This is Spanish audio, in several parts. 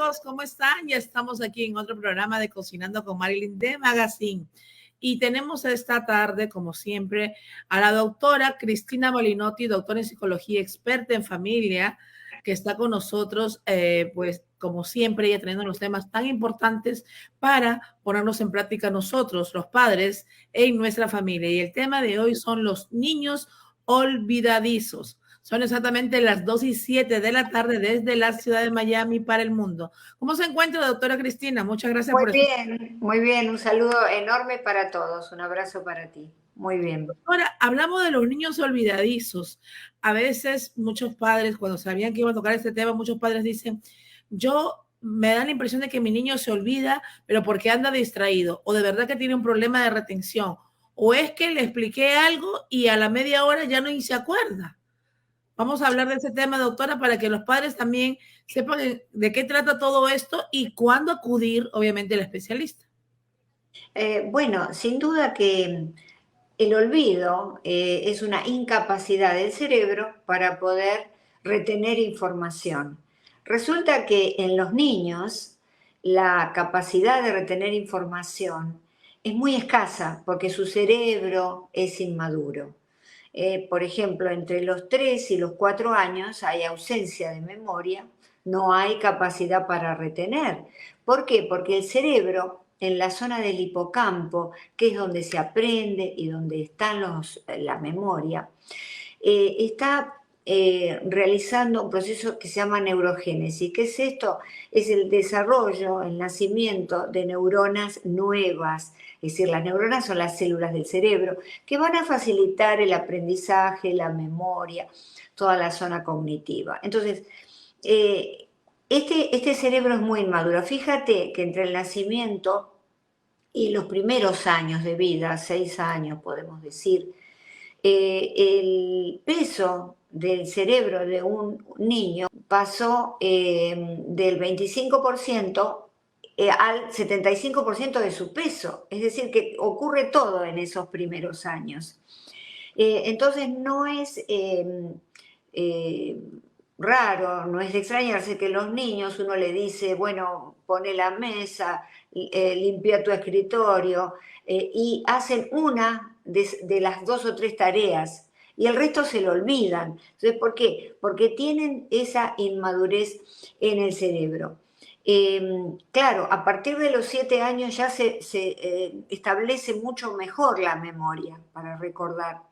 amigos? ¿Cómo están? Ya estamos aquí en otro programa de Cocinando con Marilyn de Magazine. Y tenemos esta tarde, como siempre, a la doctora Cristina Molinotti, doctora en psicología, experta en familia, que está con nosotros, pues como siempre, ella trayendo los temas tan importantes para ponernos en práctica nosotros, los padres, en nuestra familia. Y el tema de hoy son los niños olvidadizos. Son exactamente las 2:07 de la tarde desde la ciudad de Miami para el mundo. ¿Cómo se encuentra, doctora Cristina? Muchas gracias por estar. Muy bien. Un saludo enorme para todos. Un abrazo para ti. Muy bien. Ahora, hablamos de los niños olvidadizos. A veces muchos padres, cuando sabían que iba a tocar este tema, muchos padres dicen, yo me da la impresión de que mi niño se olvida, pero porque anda distraído, o de verdad que tiene un problema de retención, o es que le expliqué algo y a la media hora ya no se acuerda. Vamos a hablar de ese tema, doctora, para que los padres también sepan de qué trata todo esto y cuándo acudir, obviamente, al especialista. Bueno, sin duda que el olvido es una incapacidad del cerebro para poder retener información. Resulta que en los niños la capacidad de retener información es muy escasa porque su cerebro es inmaduro. Por ejemplo, entre los 3 y los 4 años hay ausencia de memoria, no hay capacidad para retener. ¿Por qué? Porque el cerebro, en la zona del hipocampo, que es donde se aprende y donde están la memoria, está realizando un proceso que se llama neurogénesis. ¿Qué es esto? Es el desarrollo, el nacimiento de neuronas nuevas. Es decir, las neuronas son las células del cerebro que van a facilitar el aprendizaje, la memoria, toda la zona cognitiva. Entonces, este cerebro es muy inmaduro. Fíjate que entre el nacimiento y los primeros años de vida, 6 años podemos decir, el peso del cerebro de un niño pasó del 25% al 75% de su peso. Es decir, que ocurre todo en esos primeros años. Entonces no es raro, no es de extrañarse que los niños uno le dice, bueno, pone la mesa, limpia tu escritorio, y hacen una de las 2 o 3 tareas y el resto se lo olvidan. Entonces, ¿por qué? Porque tienen esa inmadurez en el cerebro. Claro, a partir de los 7 años ya se establece mucho mejor la memoria para recordar.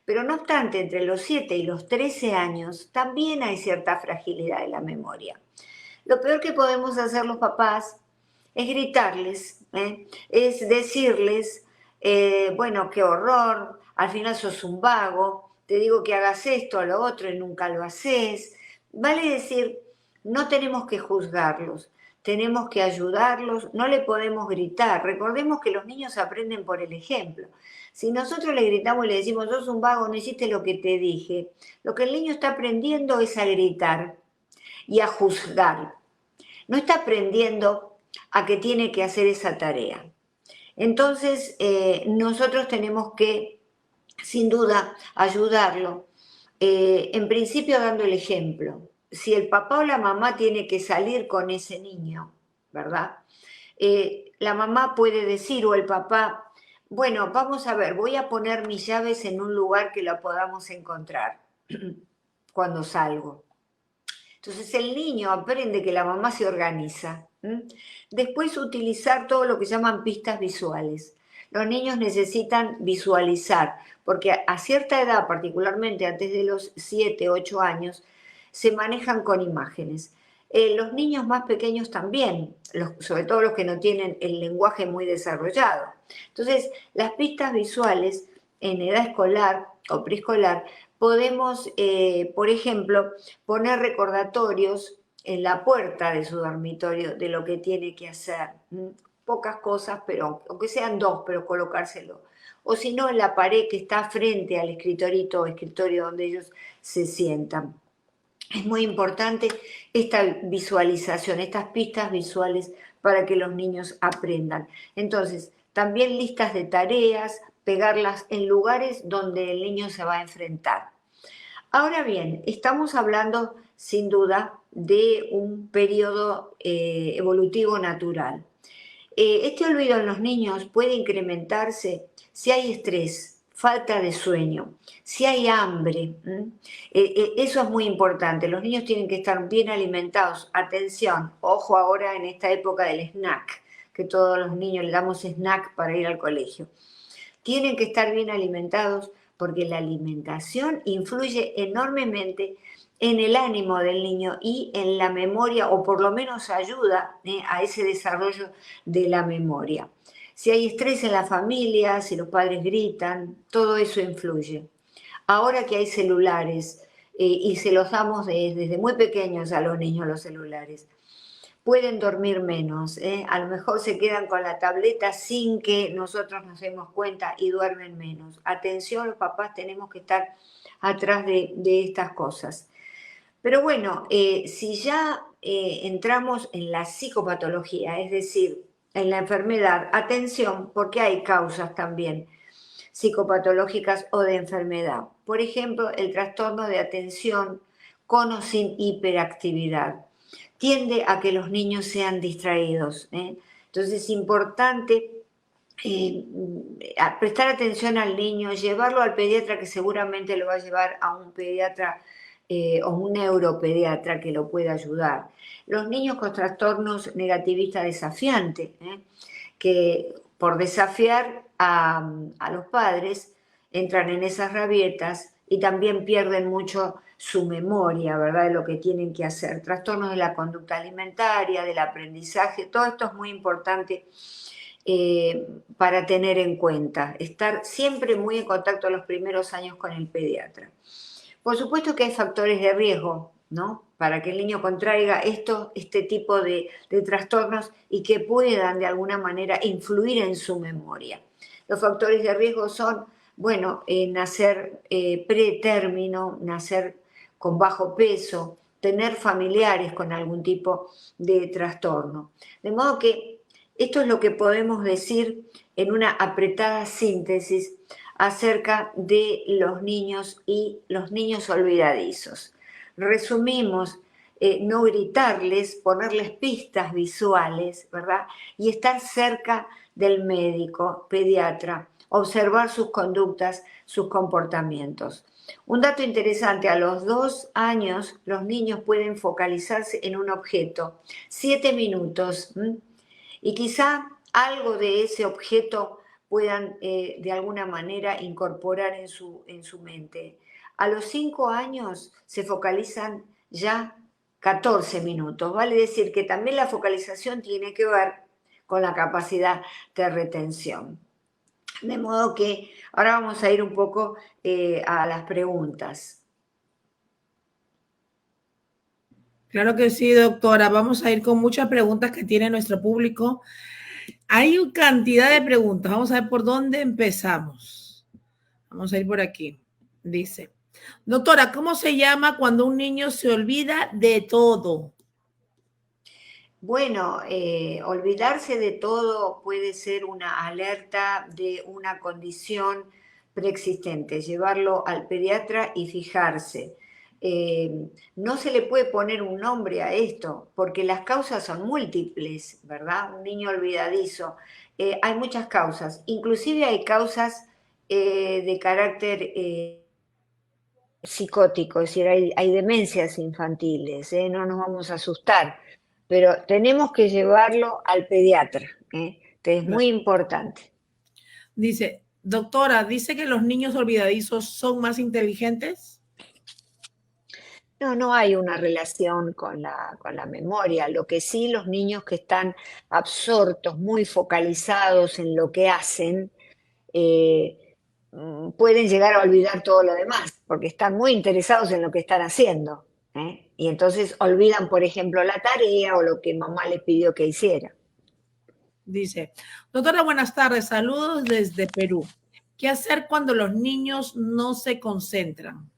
Pero no obstante, entre los 7 y los 13 años también hay cierta fragilidad de la memoria. Lo peor que podemos hacer los papás es gritarles, es decirles, bueno, qué horror, al final sos un vago, te digo que hagas esto o lo otro y nunca lo haces. Vale decir, no tenemos que juzgarlos, tenemos que ayudarlos, no le podemos gritar. Recordemos que los niños aprenden por el ejemplo. Si nosotros le gritamos y le decimos, sos un vago, no hiciste lo que te dije, lo que el niño está aprendiendo es a gritar y a juzgar. No está aprendiendo a que tiene que hacer esa tarea. Entonces, nosotros tenemos que, sin duda, ayudarlo. En principio, dando el ejemplo. Si el papá o la mamá tiene que salir con ese niño, ¿verdad? La mamá puede decir, o el papá, bueno, vamos a ver, voy a poner mis llaves en un lugar que la podamos encontrar cuando salgo. Entonces el niño aprende que la mamá se organiza. Después utilizar todo lo que llaman pistas visuales. Los niños necesitan visualizar, porque a cierta edad, particularmente antes de los 7, 8 años, se manejan con imágenes. Los niños más pequeños también, sobre todo los que no tienen el lenguaje muy desarrollado. Entonces, las pistas visuales en edad escolar o preescolar, podemos, por ejemplo, poner recordatorios en la puerta de su dormitorio de lo que tiene que hacer. Pocas cosas, pero aunque sean 2, pero colocárselo. O si no, en la pared que está frente al escritorito o escritorio donde ellos se sientan. Es muy importante esta visualización, estas pistas visuales para que los niños aprendan. Entonces, también listas de tareas, pegarlas en lugares donde el niño se va a enfrentar. Ahora bien, estamos hablando sin duda, de un periodo evolutivo natural. Este olvido en los niños puede incrementarse si hay estrés, falta de sueño, si hay hambre. Eso es muy importante. Los niños tienen que estar bien alimentados. Atención, ojo ahora en esta época del snack, que todos los niños le damos snack para ir al colegio. Tienen que estar bien alimentados porque la alimentación influye enormemente en el ánimo del niño y en la memoria, o por lo menos ayuda a ese desarrollo de la memoria. Si hay estrés en la familia, si los padres gritan, todo eso influye. Ahora que hay celulares, y se los damos desde muy pequeños a los niños los celulares, pueden dormir menos, a lo mejor se quedan con la tableta sin que nosotros nos demos cuenta y duermen menos. Atención, los papás tenemos que estar atrás de estas cosas. Pero bueno, si ya entramos en la psicopatología, es decir, en la enfermedad, atención, porque hay causas también psicopatológicas o de enfermedad. Por ejemplo, el trastorno de atención con o sin hiperactividad tiende a que los niños sean distraídos. Entonces es importante prestar atención al niño, llevarlo al pediatra, que seguramente lo va a llevar a un pediatra o un neuropediatra que lo pueda ayudar. Los niños con trastornos negativistas desafiantes, que por desafiar a los padres entran en esas rabietas y también pierden mucho su memoria, ¿verdad?, de lo que tienen que hacer. Trastornos de la conducta alimentaria, del aprendizaje, todo esto es muy importante para tener en cuenta. Estar siempre muy en contacto los primeros años con el pediatra. Por supuesto que hay factores de riesgo, ¿no?, para que el niño contraiga este tipo de trastornos y que puedan de alguna manera influir en su memoria. Los factores de riesgo son, bueno, nacer pretérmino, nacer con bajo peso, tener familiares con algún tipo de trastorno. De modo que esto es lo que podemos decir en una apretada síntesis acerca de los niños y los niños olvidadizos. Resumimos, no gritarles, ponerles pistas visuales, ¿verdad? Y estar cerca del médico, pediatra, observar sus conductas, sus comportamientos. Un dato interesante, a los 2 años los niños pueden focalizarse en un objeto, 7 minutos, y quizá algo de ese objeto puedan de alguna manera incorporar en su mente. A los 5 años se focalizan ya 14 minutos, vale decir que también la focalización tiene que ver con la capacidad de retención. De modo que ahora vamos a ir un poco a las preguntas. Claro que sí, doctora. Vamos a ir con muchas preguntas que tiene nuestro público. Hay una cantidad de preguntas. Vamos a ver por dónde empezamos. Vamos a ir por aquí. Dice, doctora, ¿cómo se llama cuando un niño se olvida de todo? Bueno, olvidarse de todo puede ser una alerta de una condición preexistente, llevarlo al pediatra y fijarse. No se le puede poner un nombre a esto, porque las causas son múltiples, ¿verdad? Un niño olvidadizo. Hay muchas causas, inclusive hay causas de carácter psicótico, es decir, hay demencias infantiles, no nos vamos a asustar, pero tenemos que llevarlo al pediatra, que es muy importante. Dice, doctora, ¿dice que los niños olvidadizos son más inteligentes? No hay una relación con la memoria. Lo que sí, los niños que están absortos, muy focalizados en lo que hacen, pueden llegar a olvidar todo lo demás, porque están muy interesados en lo que están haciendo. Y entonces olvidan, por ejemplo, la tarea o lo que mamá les pidió que hiciera. Dice, doctora, buenas tardes, saludos desde Perú. ¿Qué hacer cuando los niños no se concentran?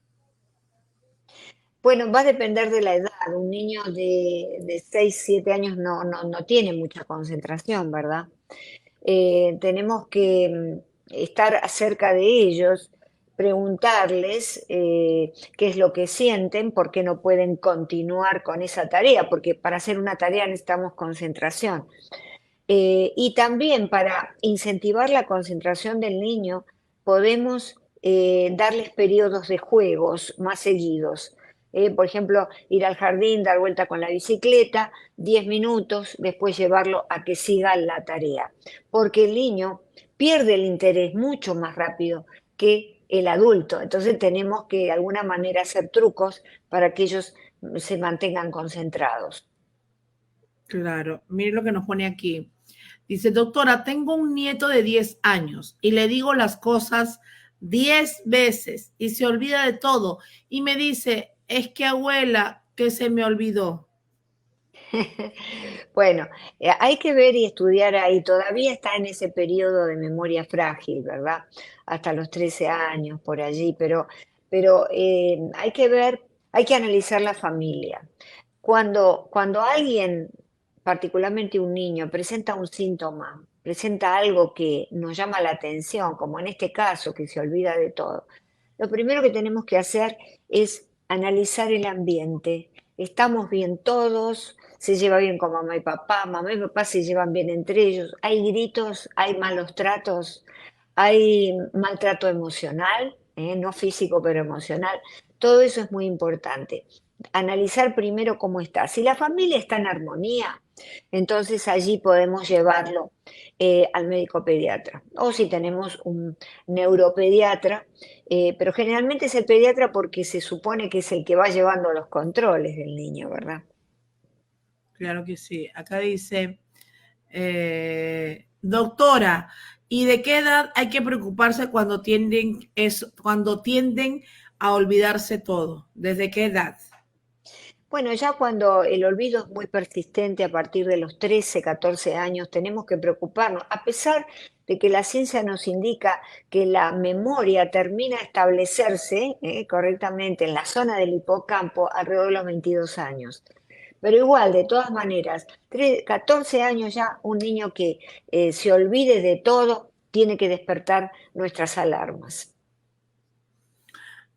Bueno, va a depender de la edad. Un niño de 6, 7 años no tiene mucha concentración, ¿verdad? Tenemos que estar cerca de ellos, preguntarles qué es lo que sienten, por qué no pueden continuar con esa tarea, porque para hacer una tarea necesitamos concentración. Y también para incentivar la concentración del niño, podemos darles periodos de juegos más seguidos. Por ejemplo, ir al jardín, dar vuelta con la bicicleta, 10 minutos, después llevarlo a que siga la tarea. Porque el niño pierde el interés mucho más rápido que el adulto. Entonces tenemos que de alguna manera hacer trucos para que ellos se mantengan concentrados. Claro, mire lo que nos pone aquí. Dice, doctora, tengo un nieto de 10 años y le digo las cosas 10 veces y se olvida de todo. Y me dice, es que abuela, que se me olvidó. Bueno, hay que ver y estudiar ahí. Todavía está en ese periodo de memoria frágil, ¿verdad? Hasta los 13 años, por allí, pero hay que ver, hay que analizar la familia. Cuando alguien, particularmente un niño, presenta un síntoma, presenta algo que nos llama la atención, como en este caso, que se olvida de todo, lo primero que tenemos que hacer es analizar el ambiente. ¿Estamos bien todos? ¿Se lleva bien con mamá y papá se llevan bien entre ellos? ¿Hay gritos? ¿Hay malos tratos? ¿Hay maltrato emocional? No físico, pero emocional. Todo eso es muy importante. Analizar primero cómo está. Si la familia está en armonía, entonces allí podemos llevarlo al médico pediatra. O si tenemos un neuropediatra, pero generalmente es el pediatra porque se supone que es el que va llevando los controles del niño, ¿verdad? Claro que sí. Acá dice, doctora, ¿y de qué edad hay que preocuparse cuando tienden a olvidarse todo? ¿Desde qué edad? Bueno, ya cuando el olvido es muy persistente a partir de los 13, 14 años, tenemos que preocuparnos, a pesar de que la ciencia nos indica que la memoria termina a establecerse correctamente en la zona del hipocampo alrededor de los 22 años. Pero igual, de todas maneras, 14 años ya, un niño que se olvide de todo, tiene que despertar nuestras alarmas.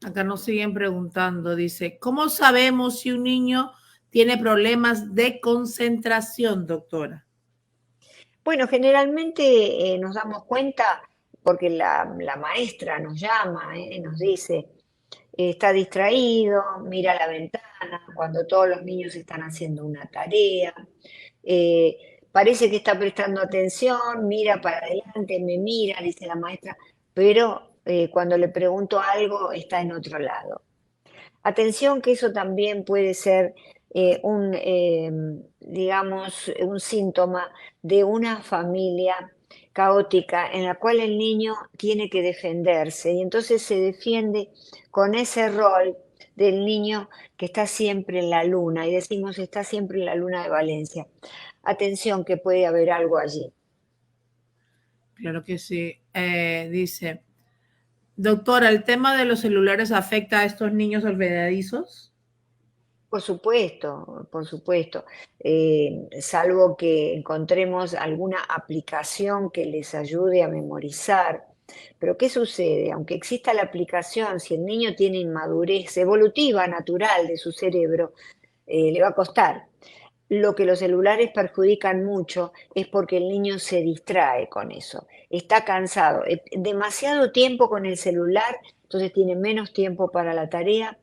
Acá nos siguen preguntando, dice, ¿cómo sabemos si un niño tiene problemas de concentración, doctora? Bueno, generalmente nos damos cuenta porque la maestra nos llama, nos dice, está distraído, mira la ventana, cuando todos los niños están haciendo una tarea, parece que está prestando atención, mira para adelante, me mira, dice la maestra, pero cuando le pregunto algo está en otro lado. Atención que eso también puede ser digamos, un síntoma de una familia caótica en la cual el niño tiene que defenderse y entonces se defiende con ese rol del niño que está siempre en la luna y decimos está siempre en la luna de Valencia. Atención que puede haber algo allí. Claro que sí. Dice, doctora, ¿el tema de los celulares afecta a estos niños olvidadizos? Por supuesto, por supuesto. Salvo que encontremos alguna aplicación que les ayude a memorizar. Pero ¿qué sucede? Aunque exista la aplicación, si el niño tiene inmadurez evolutiva, natural de su cerebro, le va a costar. Lo que los celulares perjudican mucho es porque el niño se distrae con eso. Está cansado. Demasiado tiempo con el celular, entonces tiene menos tiempo para la tarea,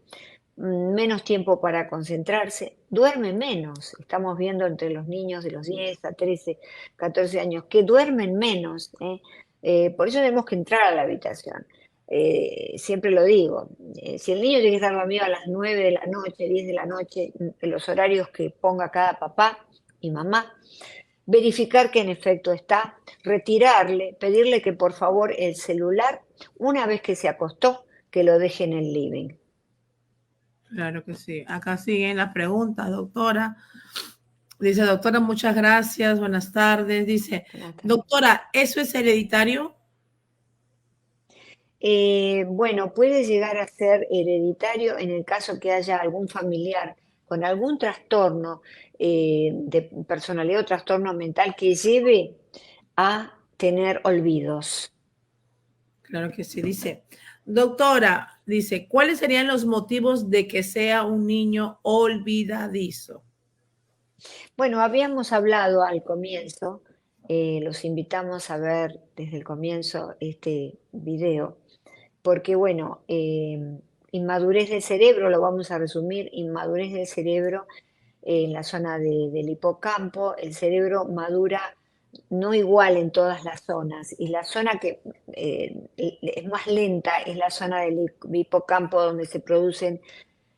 menos tiempo para concentrarse, duerme menos. Estamos viendo entre los niños de los 10 a 13, 14 años que duermen menos. Por eso tenemos que entrar a la habitación. Siempre lo digo, si el niño tiene que estar dormido a las 9 de la noche, 10 de la noche, en los horarios que ponga cada papá y mamá, verificar que en efecto está, retirarle, pedirle que por favor el celular, una vez que se acostó, que lo deje en el living. Claro que sí. Acá siguen las preguntas, doctora. Dice, doctora, muchas gracias, buenas tardes. Dice, Buenas tardes. doctora, ¿eso es hereditario? Bueno, puede llegar a ser hereditario en el caso que haya algún familiar con algún trastorno de personalidad o trastorno mental que lleve a tener olvidos. Claro que sí, dice. Doctora, dice, ¿cuáles serían los motivos de que sea un niño olvidadizo? Bueno, habíamos hablado al comienzo, los invitamos a ver desde el comienzo este video, porque bueno, inmadurez del cerebro, lo vamos a resumir, inmadurez del cerebro en la zona del hipocampo, el cerebro madura no igual en todas las zonas, y la zona que es más lenta es la zona del hipocampo donde se producen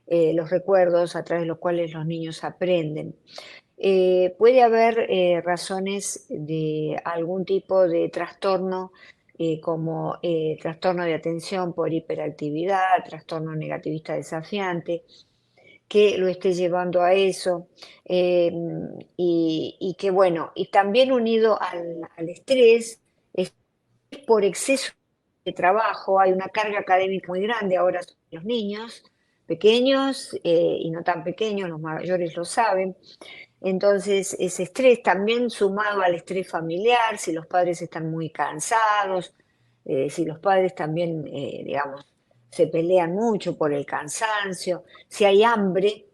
los recuerdos a través de los cuales los niños aprenden. Puede haber razones de algún tipo de trastorno, como trastorno de atención por hiperactividad, trastorno negativista desafiante, que lo esté llevando a eso, eh, y que bueno, y también unido al estrés, es por exceso de trabajo, hay una carga académica muy grande ahora sobre los niños pequeños y no tan pequeños, los mayores lo saben. Entonces, ese estrés también sumado al estrés familiar, si los padres están muy cansados, si los padres también, digamos, se pelean mucho por el cansancio, si hay hambre,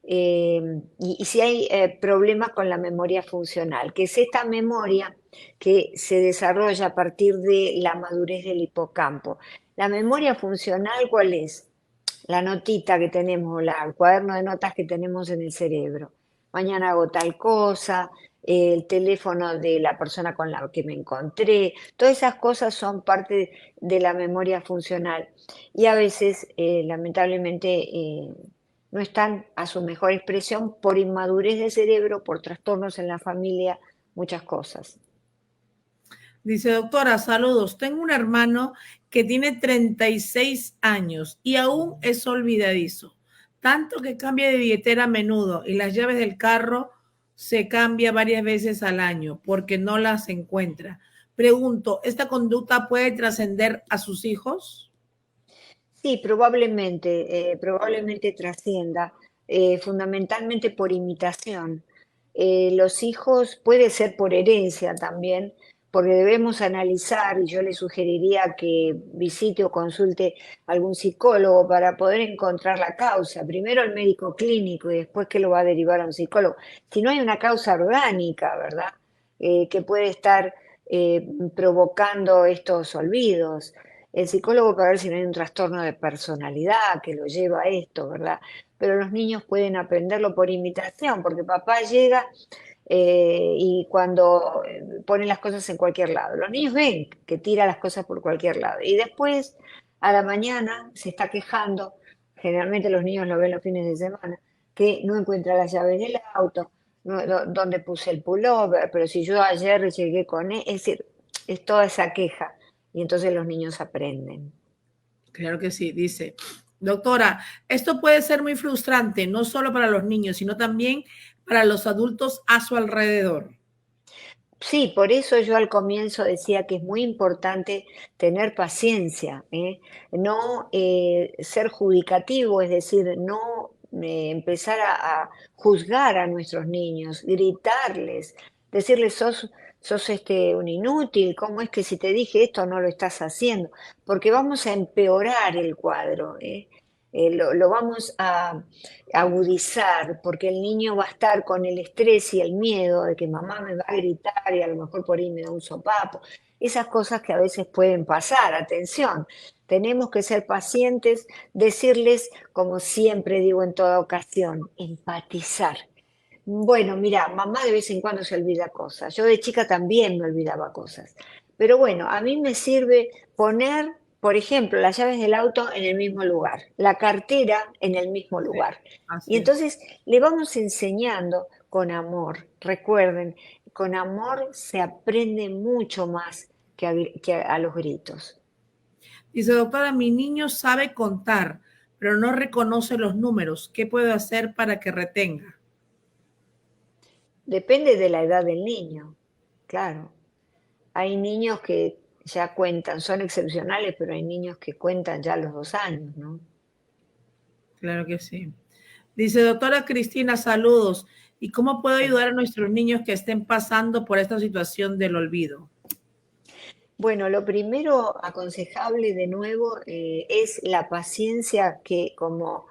y si hay problemas con la memoria funcional, que es esta memoria que se desarrolla a partir de la madurez del hipocampo. La memoria funcional, ¿cuál es? La notita que tenemos, el cuaderno de notas que tenemos en el cerebro. Mañana hago tal cosa, el teléfono de la persona con la que me encontré, todas esas cosas son parte de la memoria funcional y a veces, lamentablemente, no están a su mejor expresión por inmadurez del cerebro, por trastornos en la familia, muchas cosas. Dice, doctora, saludos. Tengo un hermano que tiene 36 años y aún es olvidadizo. Tanto que cambia de billetera a menudo y las llaves del carro se cambia varias veces al año porque no las encuentra. Pregunto, ¿esta conducta puede trascender a sus hijos? Sí, probablemente trascienda, fundamentalmente por imitación. Los hijos puede ser por herencia también, porque debemos analizar, y yo le sugeriría que visite o consulte algún psicólogo para poder encontrar la causa. Primero el médico clínico y después que lo va a derivar a un psicólogo. Si no hay una causa orgánica, ¿verdad? Que puede estar provocando estos olvidos, el psicólogo para ver si no hay un trastorno de personalidad que lo lleva a esto, ¿verdad? Pero los niños pueden aprenderlo por imitación, porque papá llega y cuando pone las cosas en cualquier lado. Los niños ven que tira las cosas por cualquier lado y después a la mañana se está quejando, generalmente los niños lo ven los fines de semana, que no encuentra las llaves del auto, dónde puse el pullover, pero si yo ayer llegué con él, es decir, es toda esa queja y entonces los niños aprenden. Claro que sí, dice. Doctora, esto puede ser muy frustrante, no solo para los niños, sino también para los adultos a su alrededor. Sí, por eso yo al comienzo decía que es muy importante tener paciencia, ¿eh? No ser judicativo, es decir, no empezar a juzgar a nuestros niños, gritarles, decirles sos un inútil, ¿cómo es que si te dije esto no lo estás haciendo? Porque vamos a empeorar el cuadro, ¿eh? Lo vamos a agudizar, porque el niño va a estar con el estrés y el miedo de que mamá me va a gritar y a lo mejor por ahí me da un sopapo. Esas cosas que a veces pueden pasar, atención. Tenemos que ser pacientes, decirles, como siempre digo en toda ocasión, empatizar. Bueno, mira, mamá de vez en cuando se olvida cosas. Yo de chica también me olvidaba cosas. Pero bueno, a mí me sirve poner, por ejemplo, las llaves del auto en el mismo lugar, la cartera en el mismo Sí, lugar. Y así es. entonces le vamos enseñando con amor. Recuerden, con amor se aprende mucho más que a los gritos. Dice, doctora, mi niño sabe contar, pero no reconoce los números. ¿Qué puedo hacer para que retenga? Depende de la edad del niño, claro. Hay niños que ya cuentan, son excepcionales, pero hay niños que cuentan ya a los 2 años, ¿no? Claro que sí. Dice, doctora Cristina, saludos. ¿Y cómo puedo ayudar a nuestros niños que estén pasando por esta situación del olvido? Bueno, lo primero aconsejable de nuevo es la paciencia que, como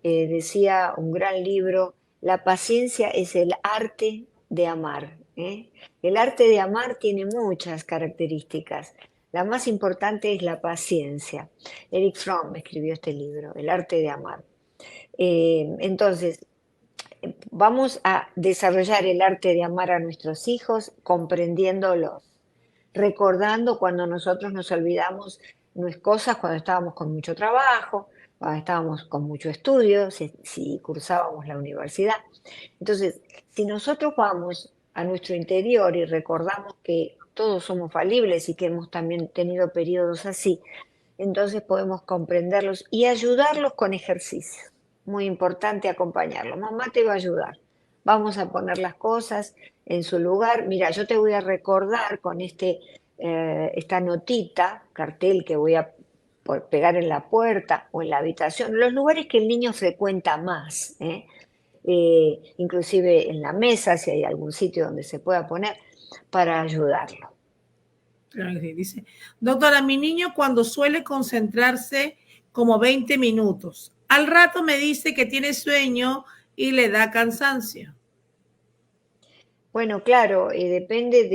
decía un gran libro, la paciencia es el arte de amar. ¿Eh? El arte de amar tiene muchas características. La más importante es la paciencia. Eric Fromm escribió este libro, El arte de amar. Entonces, vamos a desarrollar el arte de amar a nuestros hijos comprendiéndolos, recordando cuando nosotros nos olvidamos cosas, cuando estábamos con mucho trabajo, cuando estábamos con mucho estudio, si cursábamos la universidad. Entonces, si nosotros vamos a nuestro interior y recordamos que todos somos falibles y que hemos también tenido periodos así, entonces podemos comprenderlos y ayudarlos con ejercicios. Muy importante acompañarlos. Mamá te va a ayudar. Vamos a poner las cosas en su lugar. Mira, yo te voy a recordar con esta notita, cartel que voy a pegar en la puerta o en la habitación, los lugares que el niño frecuenta más, ¿eh? Inclusive en la mesa, si hay algún sitio donde se pueda poner, para ayudarlo. Claro que sí, dice, doctora, mi niño cuando suele concentrarse como 20 minutos, al rato me dice que tiene sueño y le da cansancio. Bueno, claro, depende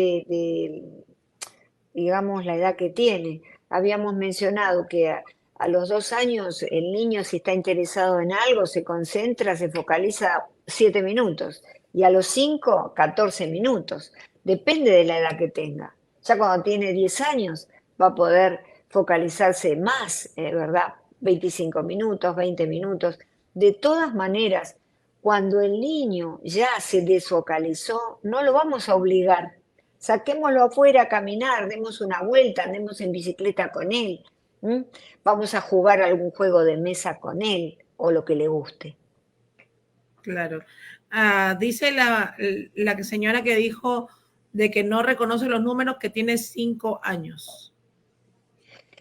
digamos, la edad que tiene. Habíamos mencionado que a los 2 años el niño, si está interesado en algo, se concentra, se focaliza 7 minutos. Y a los 5, 14 minutos. Depende de la edad que tenga. Ya cuando tiene 10 años va a poder focalizarse más, ¿verdad? 25 minutos, 20 minutos. De todas maneras, cuando el niño ya se desfocalizó, no lo vamos a obligar. Saquémoslo afuera a caminar, demos una vuelta, andemos en bicicleta con él. ¿M? Vamos a jugar algún juego de mesa con él o lo que le guste. Claro. Dice la señora que dijo de que no reconoce los números, que tiene 5 años.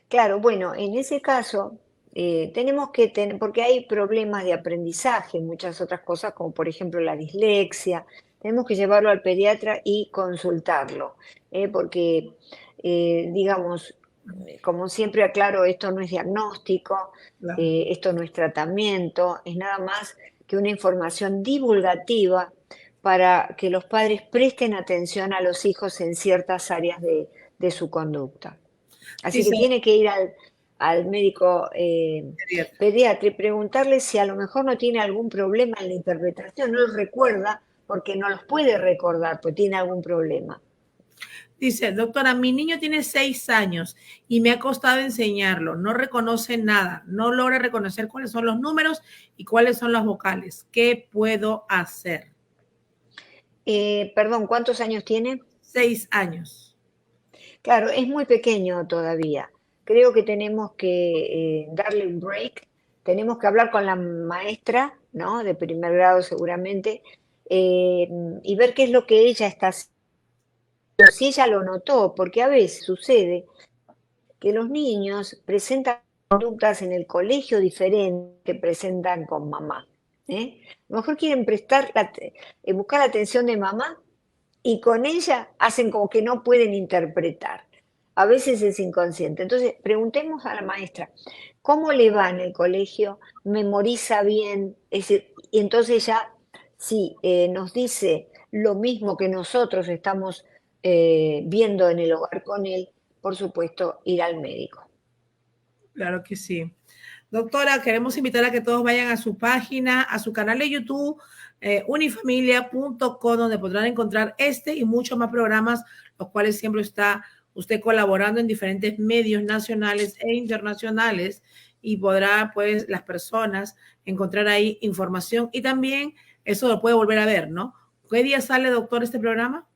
Claro, bueno, en ese caso tenemos que tener, porque hay problemas de aprendizaje, muchas otras cosas, como por ejemplo la dislexia, tenemos que llevarlo al pediatra y consultarlo, porque, digamos, como siempre aclaro, esto no es diagnóstico, Claro. esto no es tratamiento, es nada más que una información divulgativa para que los padres presten atención a los hijos en ciertas áreas de su conducta. Así que Dice, tiene que ir al médico pediatra y preguntarle si a lo mejor no tiene algún problema en la interpretación, no los recuerda porque no los puede recordar, porque tiene algún problema. dice, doctora, mi niño tiene 6 años y me ha costado enseñarlo. No reconoce nada, no logra reconocer cuáles son los números y cuáles son las vocales. ¿Qué puedo hacer? Perdón, ¿cuántos años tiene? 6 años. Claro, es muy pequeño todavía. Creo que tenemos que darle un break. Tenemos que hablar con la maestra, ¿no? De primer grado seguramente, eh, y ver qué es lo que ella está haciendo, si ella lo notó, porque a veces sucede que los niños presentan conductas en el colegio diferentes que presentan con mamá. ¿Eh? A lo mejor quieren buscar la atención de mamá y con ella hacen como que no pueden interpretar. A veces es inconsciente. Entonces, preguntemos a la maestra, ¿cómo le va en el colegio? ¿Memoriza bien? Es decir, y entonces ya, si nos dice lo mismo que nosotros estamos viendo en el hogar con él, por supuesto, ir al médico. Claro que sí. Doctora, queremos invitar a que todos vayan a su página, a su canal de YouTube, unifamilia.com, donde podrán encontrar este y muchos más programas, los cuales siempre está usted colaborando en diferentes medios nacionales e internacionales, y podrá, pues, las personas encontrar ahí información, y también eso lo puede volver a ver, ¿no? ¿Qué día sale, doctor, este programa?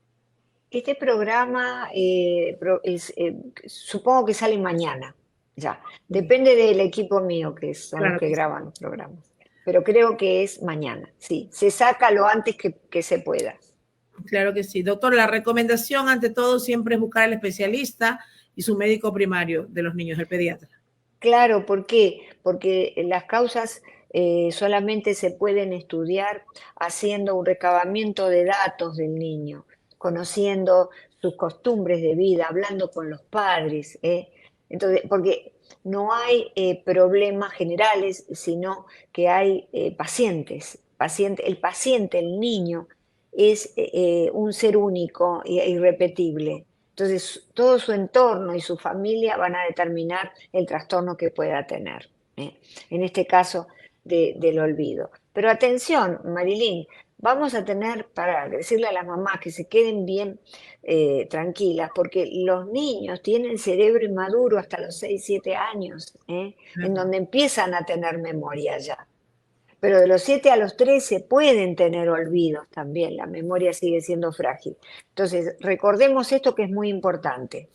Este programa supongo que sale mañana, ya. Depende del equipo mío, que son los Claro que que sí. graban los programas. Pero creo que es mañana, sí. Se saca lo antes que se pueda. Claro que sí. Doctor, la recomendación ante todo siempre es buscar al especialista y su médico primario de los niños, el pediatra. Claro, ¿por qué? Porque las causas solamente se pueden estudiar haciendo un recabamiento de datos del niño, conociendo sus costumbres de vida, hablando con los padres. Entonces, porque no hay problemas generales, sino que hay pacientes. El paciente, el niño, es un ser único e irrepetible. Entonces, todo su entorno y su familia van a determinar el trastorno que pueda tener. En este caso, del olvido. Pero atención, Marilyn, vamos a tener para decirle a las mamás que se queden bien tranquilas, porque los niños tienen cerebro inmaduro hasta los 6 7 años, en donde empiezan a tener memoria ya. Pero de los 7 a los 13 pueden tener olvidos también, la memoria sigue siendo frágil. Entonces, recordemos esto que es muy importante.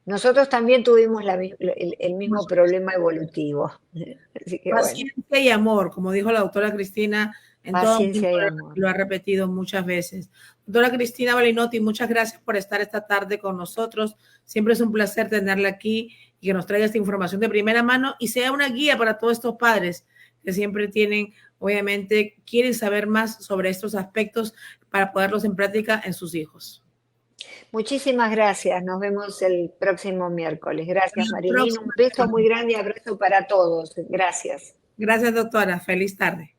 Nosotros también tuvimos el mismo problema evolutivo. Así que bueno. Paciencia y amor, como dijo la doctora Cristina, en todo Paciencia y momento amor. lo ha repetido muchas veces. Doctora Cristina Balinotti, muchas gracias por estar esta tarde con nosotros. Siempre es un placer tenerla aquí y que nos traiga esta información de primera mano y sea una guía para todos estos padres que siempre tienen, obviamente, quieren saber más sobre estos aspectos para poderlos en práctica en sus hijos. Muchísimas gracias. Nos vemos el próximo miércoles. Gracias, Marilyn. Un Próxima. beso muy grande y abrazo para todos. Gracias. Gracias, doctora. Feliz tarde.